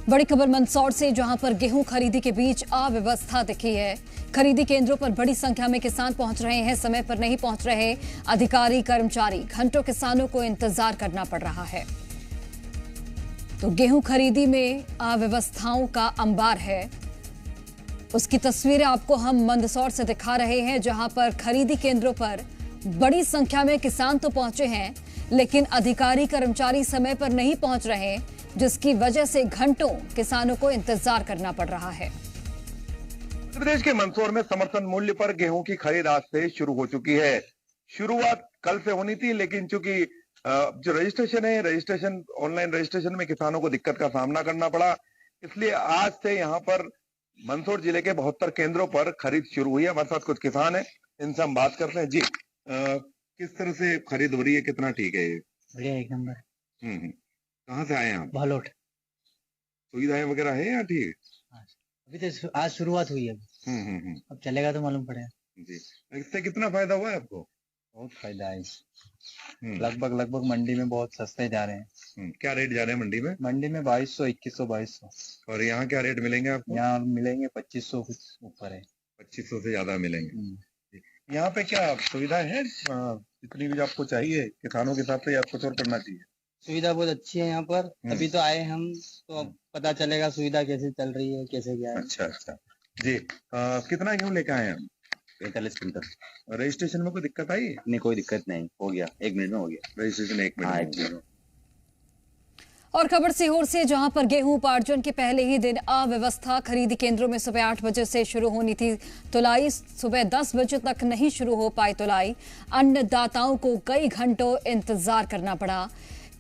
बड़ी खबर मंदसौर से, जहां पर गेहूं खरीदी के बीच अव्यवस्था दिखी है। खरीदी केंद्रों पर बड़ी संख्या में किसान पहुंच रहे हैं, समय पर नहीं पहुंच रहे अधिकारी कर्मचारी। घंटों किसानों को इंतजार करना पड़ रहा है। तो गेहूं खरीदी में अव्यवस्थाओं का अंबार है। उसकी तस्वीरें आपको हम मंदसौर से दिखा रहे हैं, जहां पर खरीदी केंद्रों पर बड़ी संख्या में किसान तो पहुंचे हैं, लेकिन अधिकारी कर्मचारी समय पर नहीं पहुंच रहे, जिसकी वजह से घंटों किसानों को इंतजार करना पड़ रहा है। मध्य प्रदेश के मंदसौर में समर्थन मूल्य पर गेहूं की खरीद आज से शुरू हो चुकी है। शुरुआत कल से होनी थी, लेकिन चूंकि जो रजिस्ट्रेशन ऑनलाइन रजिस्ट्रेशन में किसानों को दिक्कत का सामना करना पड़ा, इसलिए आज से यहाँ पर मंदसौर जिले के 72 केंद्रों पर खरीद शुरू हुई है। हमारे साथ कुछ किसान हैं, इनसे हम बात करते हैं। जी, किस तरह से खरीद हो रही है? कितना ठीक है ये? बढ़िया, एक नंबर। कहाँ से आए हैं आप? भालोट। सुविधाएं वगैरह है या ठीक? अभी तो आज शुरुआत हुई है। अब चलेगा तो मालूम पड़ेगा। जी, इससे कितना फायदा हुआ है आपको? बहुत फायदा है। लगभग मंडी में बहुत सस्ते जा रहे हैं। क्या रेट जा रहे हैं मंडी में? मंडी में 2200, 2100, 2200। और यहाँ क्या रेट मिलेंगे आपको? यहाँ मिलेंगे 2500 कुछ ऊपर है। 2500 से ज्यादा मिलेंगे। यहाँ पे क्या सुविधाएं हैं जितनी भी आपको चाहिए किसानों के हिसाब से, या कुछ और करना चाहिए? सुविधा बहुत अच्छी है यहाँ पर। तभी तो आए हम, तो अब पता चलेगा सुविधा कैसे चल रही है, कैसे क्या है। अच्छा जी। कितना गेहूँ लेके आए हैं? 45 क्विंटल। रजिस्ट्रेशन में कोई दिक्कत आई? नहीं, कोई दिक्कत नहीं, हो गया 1 मिनट में हो गया रजिस्ट्रेशन। 1 मिनट में। और खबर सीहोर से, जहां पर गेहूं उपार्जन के पहले ही दिन अव्यवस्था। खरीदी केंद्रों में सुबह 8 बजे से शुरू होनी थी तुलाई, सुबह 10 बजे तक नहीं शुरू हो पाई तुलाई। अन्नदाताओं को कई घंटों इंतजार करना पड़ा।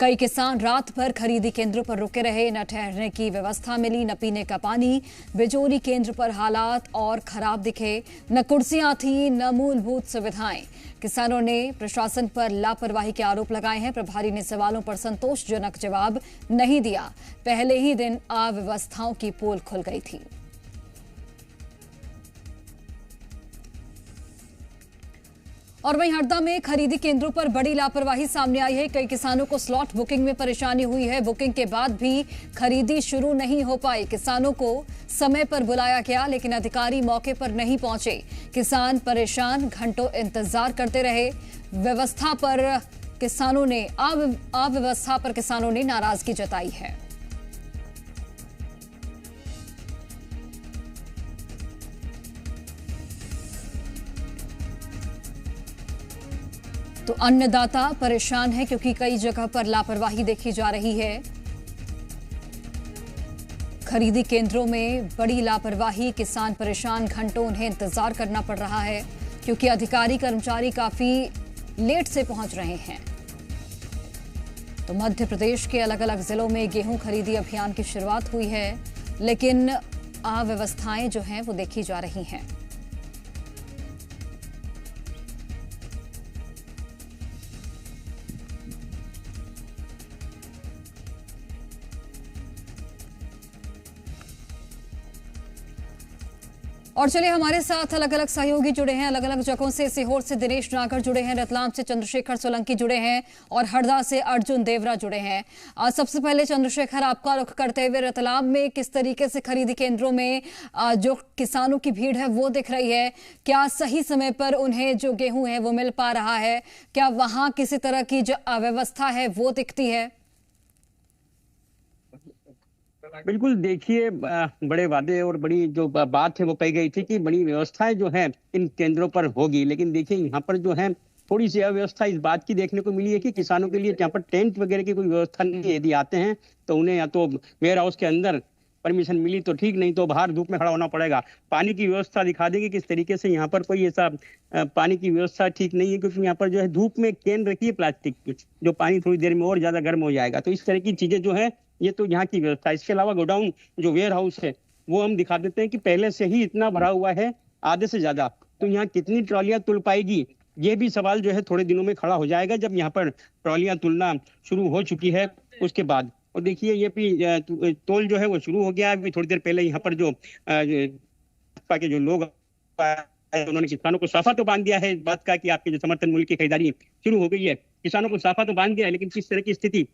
कई किसान रात भर खरीदी केंद्रों पर रुके रहे। न ठहरने की व्यवस्था मिली, न पीने का पानी। बिजोरी केंद्र पर हालात और खराब दिखे। न कुर्सियां थी, न मूलभूत सुविधाएं। किसानों ने प्रशासन पर लापरवाही के आरोप लगाए हैं। प्रभारी ने सवालों पर संतोषजनक जवाब नहीं दिया। पहले ही दिन अव्यवस्थाओं की पोल खुल गई थी। और वहीं हरदा में खरीदी केंद्रों पर बड़ी लापरवाही सामने आई है। कई किसानों को स्लॉट बुकिंग में परेशानी हुई है। बुकिंग के बाद भी खरीदी शुरू नहीं हो पाई। किसानों को समय पर बुलाया गया, लेकिन अधिकारी मौके पर नहीं पहुंचे। किसान परेशान, घंटों इंतजार करते रहे। अव्यवस्था पर किसानों ने नाराजगी जताई है। तो अन्नदाता परेशान है, क्योंकि कई जगह पर लापरवाही देखी जा रही है। खरीदी केंद्रों में बड़ी लापरवाही, किसान परेशान, घंटों उन्हें इंतजार करना पड़ रहा है, क्योंकि अधिकारी कर्मचारी काफी लेट से पहुंच रहे हैं। तो मध्य प्रदेश के अलग अलग जिलों में गेहूं खरीदी अभियान की शुरुआत हुई है, लेकिन अव्यवस्थाएं जो हैं वो देखी जा रही हैं। और चलिए, हमारे साथ अलग अलग सहयोगी जुड़े हैं अलग अलग जगहों से। सीहोर से दिनेश नागर जुड़े हैं, रतलाम से चंद्रशेखर सोलंकी जुड़े हैं और हरदा से अर्जुन देवरा जुड़े हैं। सबसे पहले चंद्रशेखर, आपका रुख करते हुए, रतलाम में किस तरीके से खरीदी केंद्रों में जो किसानों की भीड़ है वो दिख रही है? क्या सही समय पर उन्हें जो गेहूं है वो मिल पा रहा है? क्या वहां किसी तरह की जो अव्यवस्था है वो दिखती है? बिल्कुल, देखिए, बड़े वादे और बड़ी जो बात है वो कही गई थी कि बड़ी व्यवस्थाएं जो है इन केंद्रों पर होगी, लेकिन देखिए यहाँ पर जो है थोड़ी सी अव्यवस्था इस बात की देखने को मिली है कि किसानों के लिए यहाँ पर टेंट वगैरह की कोई व्यवस्था नहीं है। यदि आते हैं तो उन्हें या तो वेयर हाउस के अंदर परमिशन मिली तो ठीक, नहीं तो बाहर धूप में खड़ा होना पड़ेगा। पानी की व्यवस्था दिखा देंगे किस तरीके से यहाँ पर कोई ऐसा पानी की व्यवस्था ठीक नहीं है, क्योंकि यहाँ पर जो है धूप में कैन रखी है प्लास्टिक की, जो पानी थोड़ी देर में और ज्यादा गर्म हो जाएगा। तो इस तरह की चीजें जो है ये तो यहाँ की व्यवस्था। इसके अलावा गोडाउन जो वेयर हाउस है वो हम दिखा देते हैं कि पहले से ही इतना भरा हुआ है, आधे से ज्यादा। तो यहाँ कितनी ट्रॉलियां तुल पाएगी, ये भी सवाल जो है थोड़े दिनों में खड़ा हो जाएगा, जब यहाँ पर ट्रॉलियां तुलना शुरू हो चुकी है उसके बाद। और देखिए ये भी तोल जो है वो शुरू हो गया है। अभी थोड़ी देर पहले यहाँ पर जो के जो लोग उन्होंने किसानों को साफा तो बांध दिया है इस बात का कि आपके जो समर्थन मूल्य की खरीदारी शुरू हो गई है। किसानों को साफा तो बांध दिया है, लेकिन किस तरह की स्थिति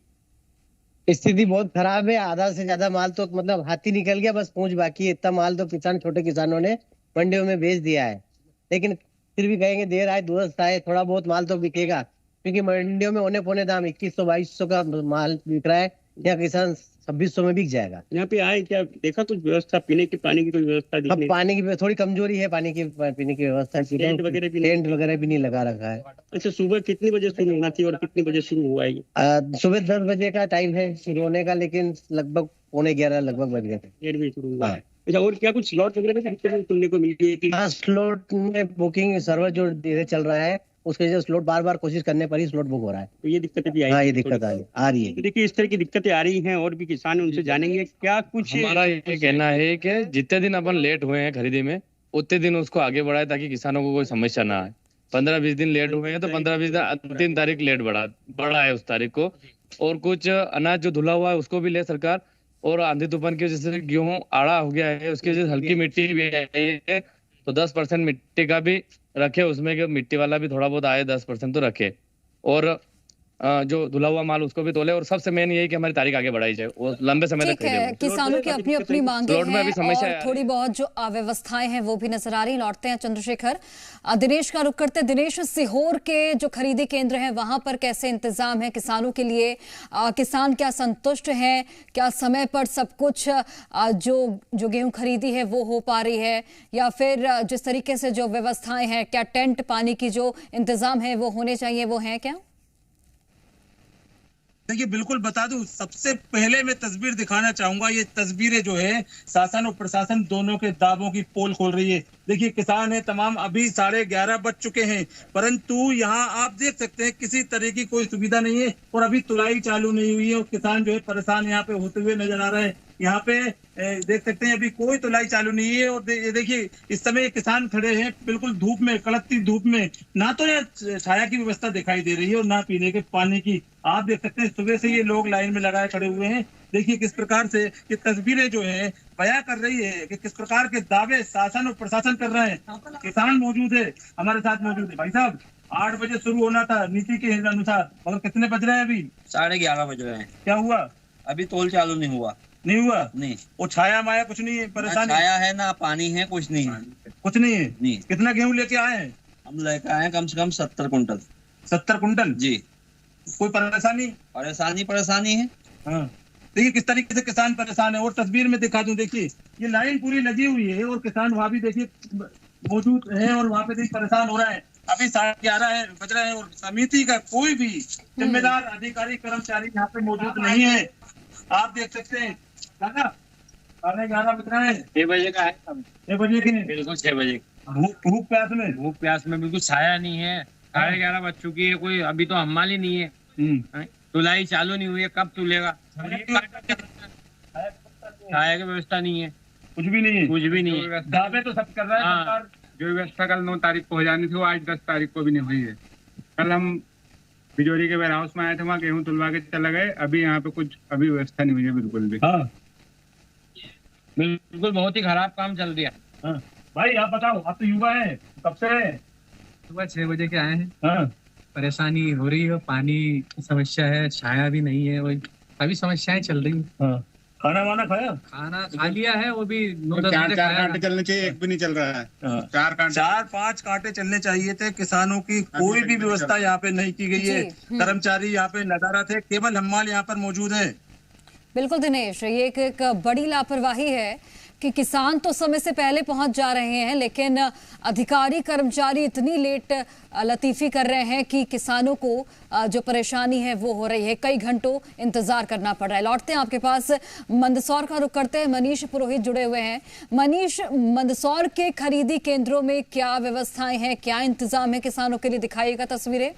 स्थिति बहुत खराब है। आधा से ज्यादा माल तो मतलब हाथी निकल गया, बस पूंछ बाकी है। इतना माल तो छोटे किसानों ने मंडियों में बेच दिया है। लेकिन फिर भी कहेंगे देर आए दुरुस्त आए, थोड़ा बहुत माल तो बिकेगा, क्योंकि मंडियों में औने पौने दाम 2100-2200 का माल बिक रहा है। यहाँ किसान 2600 में बिक जाएगा। यहाँ पे आए क्या देखा कुछ व्यवस्था, पीने की पानी की कोई व्यवस्था अब दिखने? पानी की थोड़ी कमजोरी है, पानी की पीने की व्यवस्था। टेंट वगैरह भी नहीं? टेंट वगैरह भी नहीं लगा रखा है। अच्छा, सुबह कितनी बजे शुरू होना चाहिए और कितने बजे शुरू हुआ है? सुबह 10 बजे का टाइम है शुरू होने का, लेकिन लगभग 11:15 लगभग बज गए थे। 1 बजे शुरू हुआ हाँ। है। अच्छा, और क्या कुछ स्लॉट वगैरह में सुनने को मिली है कि? हाँ, स्लॉट में बुकिंग सर्वर जो धीरे चल रहा है, उसके जो स्लॉट बार बार कोशिश करने पर ही स्लॉट बुक हो रहा है। तो ये दिक्कतें भी आई? हाँ, ये दिक्कत आ रही है। तो देखिए, इस तरह की दिक्कतें आ रही हैं और भी किसान हैं, उनसे जानेंगे क्या कुछ। हमारा ये कहना है कि जितने दिन अपन लेट हुए हैं खरीदी में, उतने दिन उसको आगे बढ़ाए ताकि किसानों को कोई समस्या ना आए। 15-20 दिन लेट हुए हैं तो 15-20 दिन 3 तारीख लेट बढ़ा है उस तारीख को। और कुछ अनाज जो धुला हुआ है उसको भी ले सरकार। और आंधी तूफान की वजह से गेहूं आड़ा हो गया है, उसकी वजह से हल्की मिट्टी भी आई है, तो 10% मिट्टी का भी रखे उसमें, कि मिट्टी वाला भी थोड़ा बहुत आए, 10% तो रखे। और जो धुला हुआ माल उसको भी तोले। और सबसे मेन यही कि हमारी तारीख आगे बढ़ाई जाए, वो लंबे समय तक ठीक है, किसानों की अपनी अपनी मांगे स्लॉट में अभी हैं समस्या और है। थोड़ी बहुत जो अव्यवस्थाएं हैं वो भी नजर आ रही। लौटते हैं चंद्रशेखर, दिनेश का रुख करते हैं। दिनेश, सीहोर के जो खरीदी केंद्र हैं वहां पर कैसे इंतजाम है किसानों के लिए? किसान क्या संतुष्ट हैं? क्या समय पर सब कुछ जो गेहूं खरीदी है वो हो पा रही है, या फिर जिस तरीके से जो व्यवस्थाएं हैं, क्या टेंट पानी की जो इंतजाम है वो होने चाहिए, वो है क्या? देखिए, बिल्कुल बता दूं, सबसे पहले मैं तस्वीर दिखाना चाहूंगा। ये तस्वीरें जो है शासन और प्रशासन दोनों के दावों की पोल खोल रही है। देखिए, किसान है तमाम, अभी 11:30 बज चुके हैं, परंतु यहाँ आप देख सकते हैं किसी तरह की कोई सुविधा नहीं है और अभी तुलाई चालू नहीं हुई है और किसान जो है परेशान यहाँ पे होते हुए नजर आ रहे हैं। यहाँ पे देख सकते हैं अभी कोई तुलाई चालू नहीं है। और देखिए, इस समय किसान खड़े हैं बिल्कुल धूप में, कड़कती धूप में। ना तो ये छाया की व्यवस्था दिखाई दे रही है और ना पीने के पानी की। आप देख सकते हैं सुबह से ये लोग लाइन में लगाए खड़े हुए हैं। देखिए किस प्रकार से ये तस्वीरें जो है बयां कर रही है कि किस प्रकार के दावे शासन और प्रशासन कर रहे हैं। किसान मौजूद है, हमारे साथ मौजूद है। भाई साहब, 8 बजे शुरू होना था नीति के अनुसार, मगर कितने बज रहे हैं अभी? 11:30 बज रहे हैं। क्या हुआ? अभी तोल चालू नहीं हुआ। नहीं हुआ? नहीं। वो छाया माया कुछ नहीं है, ना परेशानी? छाया है ना पानी है, कुछ नहीं है। कुछ नहीं है? नहीं। कितना गेहूं लेके आए हैं? हम लेकर आए हैं कम से कम 70 कुंटल। 70 कुंटल? जी। कोई परेशानी? परेशानी है। हाँ, देखिए किस तरीके से किसान परेशान है। और तस्वीर में दिखा दूं, देखिए ये लाइन पूरी लगी हुई है और किसान वहां भी देखिए मौजूद है और वहां पे देखिए परेशान हो रहा है। अभी 11:30 बज रहे हैं और समिति का कोई भी जिम्मेदार अधिकारी कर्मचारी यहाँ पे मौजूद नहीं है। आप देख सकते हैं, 11:30 बज रहे हैं। 6 बजे का है। 6 बजे के? बिल्कुल 6 बजे। भूख प्यास में बिल्कुल छाया नहीं है। 11:30 बज चुकी है, कोई अभी तो हमाल ही नहीं है। तुलाई चालू नहीं हुई है, कब तुलेगा? छाया की व्यवस्था नहीं है, कुछ भी नहीं है। कुछ भी नहीं है। दावे तो सब कर रहा है हाँ। सरकार। जो व्यवस्था कल 9 तारीख को हो जानी थी वो आज 10 तारीख को भी नहीं हुई है। कल हम बिजोरी के वेयर हाउस में आए थे, वहाँ गेहूं तुलवा के चला गए। अभी यहाँ पे कुछ अभी व्यवस्था नहीं हुई है बिल्कुल भी। हाँ। बिल्कुल बहुत ही खराब काम चल रहा है। हाँ। भाई आप बताओ, आप तो युवा है, कब से है? सुबह 6 बजे के आए हैं। हाँ। परेशानी हो रही है, पानी की समस्या है, छाया भी नहीं है, वही सभी समस्याएं चल रही हैं। हाँ। खाना वाना खाया? खाना खा लिया है, वो भी 9-10 बजे चार खाया। कांटे चलने चाहिए, एक भी नहीं चल रहा है। हाँ। 4-5 कांटे चलने चाहिए थे। किसानों की कोई भी व्यवस्था यहाँ पे नहीं की गई है। कर्मचारी यहाँ पे नदारत है, केवल हम्माल यहाँ पर मौजूद है। बिल्कुल दिनेश, ये एक बड़ी लापरवाही है कि किसान तो समय से पहले पहुंच जा रहे हैं, लेकिन अधिकारी कर्मचारी इतनी लेट लतीफी कर रहे हैं कि किसानों को जो परेशानी है वो हो रही है। कई घंटों इंतजार करना पड़ रहा है। लौटते हैं आपके पास, मंदसौर का रुख करते हैं। मनीष पुरोहित जुड़े हुए हैं। मनीष, मंदसौर के खरीदी केंद्रों में क्या व्यवस्थाएं हैं, क्या इंतजाम है किसानों के लिए? दिखाइएगा तस्वीरें।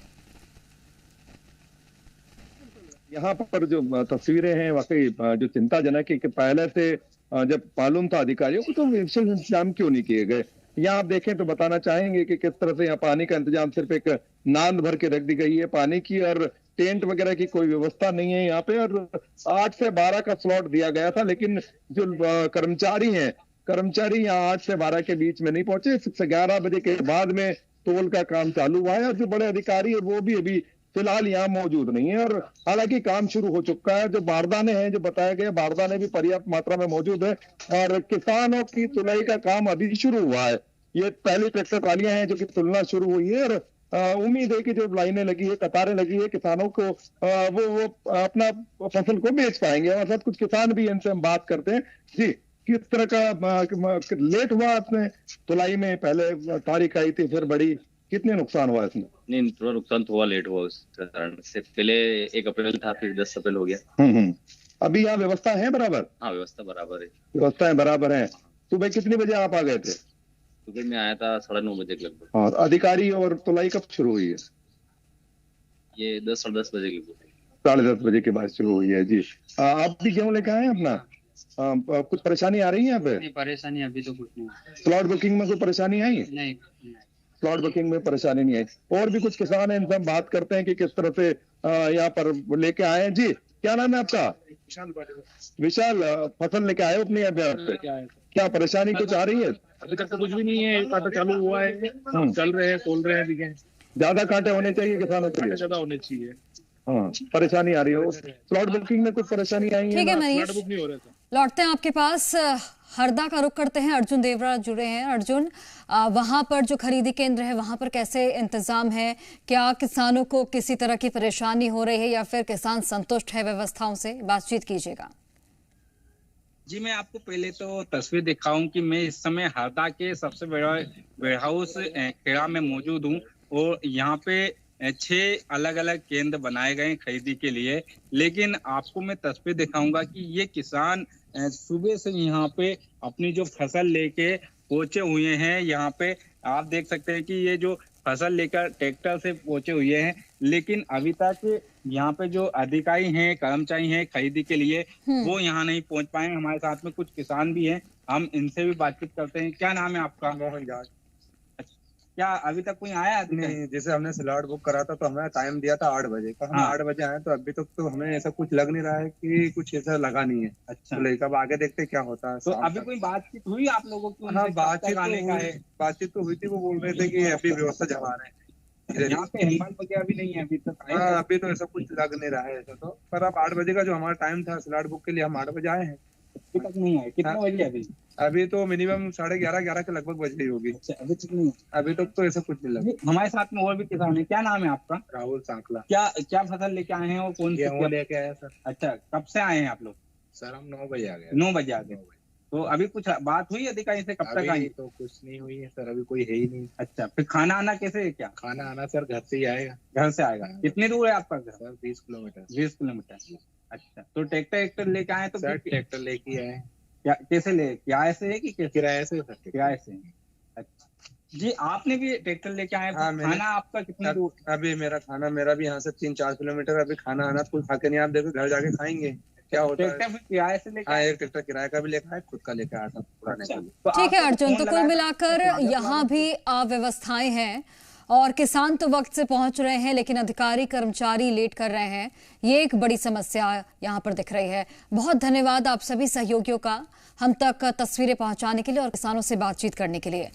यहाँ पर जो तस्वीरें हैं वाकई जो चिंताजनक है कि पहले से जब मालूम था अधिकारियों को तो विशेष इंतजाम क्यों नहीं किए गए। यहाँ आप देखें तो बताना चाहेंगे कि किस तरह से यहाँ पानी का इंतजाम सिर्फ एक नांद भर के रख दी गई है पानी की, और टेंट वगैरह की कोई व्यवस्था नहीं है यहाँ पे। और 8 से 12 का स्लॉट दिया गया था, लेकिन जो कर्मचारी यहाँ 8 से 12 के बीच में नहीं पहुंचे। 11 बजे के बाद में तोल का काम चालू हुआ है और जो बड़े अधिकारी है वो भी अभी फिलहाल यहाँ मौजूद नहीं है। और हालांकि काम शुरू हो चुका है। जो बारदाने हैं, जो बताया गया, बारदाने भी पर्याप्त मात्रा में मौजूद है और किसानों की तुलाई का काम अभी शुरू हुआ है। ये पहली ट्रैक्टर ट्रालियां हैं जो कि तुलना शुरू हुई है और उम्मीद है कि जो लाइनें लगी है, कतारें लगी है, किसानों को वो अपना फसल को बेच पाएंगे। और साथ कुछ किसान भी इनसे हम बात करते हैं। जी, किस तरह का लेट हुआ अपने तुलाई में? पहले तारीख आई थी, फिर बड़ी, कितने नुकसान हुआ इसमें? नहीं, थोड़ा नुकसान तो हुआ, लेट हुआ उस कारण से। पहले 1 अप्रैल था, फिर 10 अप्रैल हो गया। अभी यहाँ व्यवस्था है बराबर? हाँ, व्यवस्था बराबर है। व्यवस्थाएं बराबर हैं। सुबह कितने बजे आप आ गए थे? सुबह में आया था 9:30 बजे के लगभग। और अधिकारी और तुलाई कब शुरू हुई है? ये 10 साढ़े 10 बजे की 10:30 बजे के बाद शुरू हुई है। जी, आप भी गेहूं लेकर आए हैं अपना? कुछ परेशानी आ रही है यहाँ पे? नहीं, परेशानी अभी तो कुछ नहीं। स्लॉट बुकिंग में कोई परेशानी आई? नहीं, स्लॉट बुकिंग में परेशानी नहीं आई। और भी कुछ किसान हैं, इनसे हम बात करते हैं कि किस तरह से यहाँ पर लेके आए हैं। जी, क्या नाम है आपका? विशाल, फसल लेके आए हो अपनी अभ्यास से? क्या परेशानी कुछ आ रही है? अभी तक तो कुछ भी नहीं है, कांटा चालू हुआ है, चल रहे हैं, तोल रहे हैं। ज्यादा कांटे होने चाहिए किसानों के लिए? ज्यादा होने चाहिए। हाँ, परेशानी आ रही है। स्लॉट बुकिंग में कुछ परेशानी आई है? ठीक है मनीष, लौटते हैं आपके पास। हरदा का रुख करते हैं। अर्जुन देवरा जुड़े हैं। अर्जुन, वहां पर जो खरीदी केंद्र है वहां पर कैसे इंतजाम है? क्या किसानों को किसी तरह की परेशानी हो रही है या फिर किसान संतुष्ट है व्यवस्थाओं से? बातचीत कीजिएगा। जी, मैं आपको पहले तो तस्वीर दिखाऊं कि मैं इस समय हरदा के सबसे बड़ा वेयरहाउस खेड़ा में मौजूद हूं और यहाँ पे 6 अलग अलग केंद्र बनाए गए खरीदी के लिए। लेकिन आपको मैं तस्वीर दिखाऊंगा कि ये किसान सुबह से यहाँ पे अपनी जो फसल लेके पहुंचे हुए हैं। यहाँ पे आप देख सकते हैं कि ये जो फसल लेकर ट्रैक्टर से पहुंचे हुए हैं, लेकिन अभी तक यहाँ पे जो अधिकारी हैं, कर्मचारी हैं खरीदी के लिए, वो यहाँ नहीं पहुंच पाए। हमारे साथ में कुछ किसान भी हैं, हम इनसे भी बातचीत करते हैं। क्या नाम है आपका? मोहन जाट। क्या अभी तक कोई आया? नहीं, जैसे हमने स्लॉट बुक करा था तो हमें टाइम दिया था 8 बजे का। हम 8 बजे आए तो अभी तक तो हमें ऐसा कुछ लग नहीं रहा है कि कुछ ऐसा लगा नहीं है। अच्छा, तो लेकर अब आगे देखते क्या होता है। तो अभी कोई बातचीत हुई आप लोगों की? हाँ, बातचीत तो हुई थी। वो बोल रहे थे कि अभी व्यवस्था जमा रहे हैं। यहाँ पे हेलमेट वगैरह भी नहीं है अभी तक? हाँ, अभी तो ऐसा कुछ लग नहीं रहा है ऐसा तो। पर अब 8 बजे का जो हमारा टाइम था स्लॉट बुक के लिए, हम 8 बजे आए हैं। अभी तक नहीं आए? कितना बजे अभी? अभी तो मिनिमम 11:30 के लगभग बज रही होगी। अभी तक नहीं? अभी तक तो ऐसा कुछ नहीं लगा। हमारे साथ में और भी किसान है। क्या नाम है आपका? राहुल सांकला। क्या फसल लेके आए हैं और कौन सी? गेहूं लेके आया सर। अच्छा, कब से आए हैं आप लोग? सर हम 9 बजे आ गए। 9 बजे आ गए। तो अभी कुछ बात हुई अधिकारी से? कब तक आई? तो कुछ नहीं हुई है सर, अभी कोई है ही नहीं। अच्छा, फिर खाना आना कैसे है? क्या खाना आना सर घर से ही आएगा। घर से आएगा? कितनी दूर है आपका घर? Sir 20 kilometre. 20 किलोमीटर। अच्छा, तो ट्रैक्टर लेके आए? तो सर ट्रैक्टर लेके आए। क्या कैसे ले? किराए से है कि किराए से? किराए से। अच्छा जी, आपने भी ट्रैक्टर लेके आए? हाँ, खाना आपका कितना दूर? अभी मेरा भी यहाँ से 3-4 किलोमीटर। अभी खाना आना कुछ खा के नहीं, आप देखो घर जाके खाएंगे क्या होता है। ट्रैक्टर किराए से लेके? हाँ, एक ट्रैक्टर किराए का भी लेकर आए, खुद का लेकर आया था पुराने का भी। ठीक है अर्जुन, तो कुल मिलाकर यहाँ भी अव्यवस्थाएं हैं और किसान तो वक्त से पहुंच रहे हैं लेकिन अधिकारी कर्मचारी लेट कर रहे हैं। ये एक बड़ी समस्या यहाँ पर दिख रही है। बहुत धन्यवाद आप सभी सहयोगियों का हम तक तस्वीरें पहुंचाने के लिए और किसानों से बातचीत करने के लिए।